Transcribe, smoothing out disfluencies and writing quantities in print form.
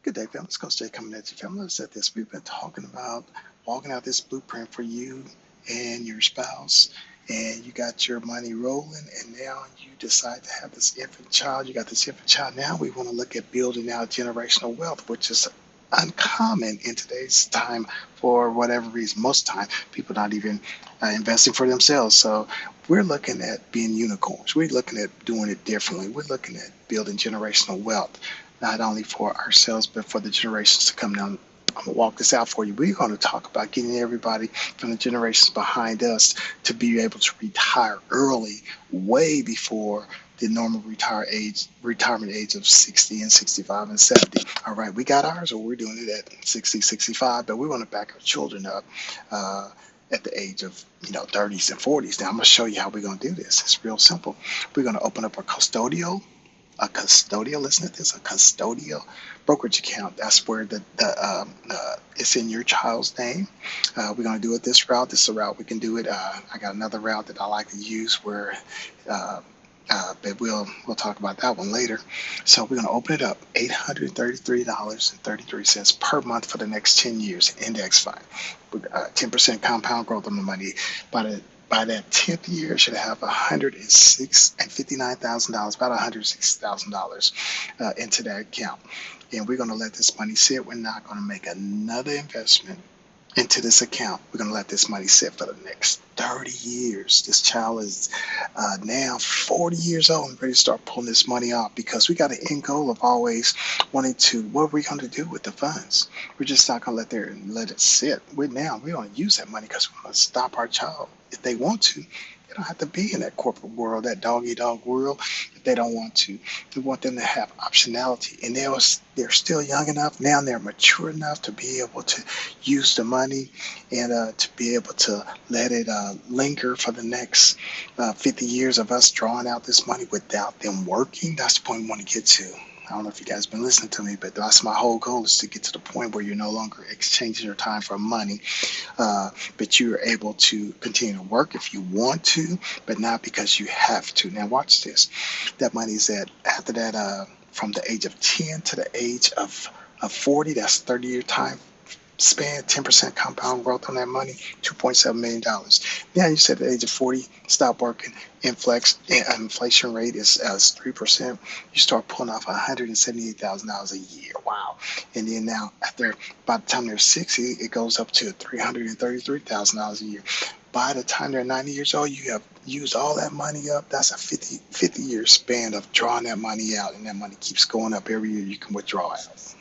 Good day, family. It's Coach Jay coming at you, family. Let's set this. We've been talking about walking out this blueprint for you and your spouse, and you got your money rolling, and now you decide to have this infant child. You got this infant child. Now we want to look at building out generational wealth, which is uncommon in today's time for whatever reason. Most time, people not even investing for themselves. So we're looking at being unicorns. We're looking at doing it differently. We're looking at building generational wealth not only for ourselves, but for the generations to come down. I'm going to walk this out for you. We're going to talk about getting everybody from the generations behind us to be able to retire early, way before the normal retirement age of 60 and 65 and 70. All right, we got ours, or we're doing it at 60, 65, but we want to back our children up at the age of 30s and 40s. Now I'm going to show you how we're going to do this. It's real simple. We're going to open up listen to this, a custodial brokerage account. That's where it's in your child's name. We're going to do it this route. This is a route we can do it. I got another route that I like to use where, but we'll talk about that one later. So we're going to open it up, $833.33 per month for the next 10 years, index fund, with 10% compound growth on the money. By that 10th year, it should have $106,059,000, about $160,000 into that account. And we're going to let this money sit. We're not going to make another investment into this account. We're going to let this money sit for the next 30 years. This child is now 40 years old and ready to start pulling this money off because we got an end goal of always wanting to, what are we going to do with the funds? We're just not going to let it sit. We're going to use that money because we want to stop our child. If they want to, they don't have to be in that corporate world, that dog-eat-dog world, if they don't want to. We want them to have optionality. And they're still young enough. Now they're mature enough to be able to use the money and to be able to let it linger for the next 50 years of us drawing out this money without them working. That's the point we want to get to. I don't know if you guys have been listening to me, but that's my whole goal, is to get to the point where you're no longer exchanging your time for money, but you're able to continue to work if you want to, but not because you have to. Now watch this. That money is after that, from the age of 10 to the age of 40, that's 30-year time span, 10% compound growth on that money, $2.7 million. Now you said at the age of 40, stop working, inflation rate is 3%. You start pulling off $178,000 a year. Wow. And then now, by the time they're 60, it goes up to $333,000 a year. By the time they're 90 years old, you have used all that money up. That's a 50-year span of drawing that money out, and that money keeps going up every year you can withdraw it.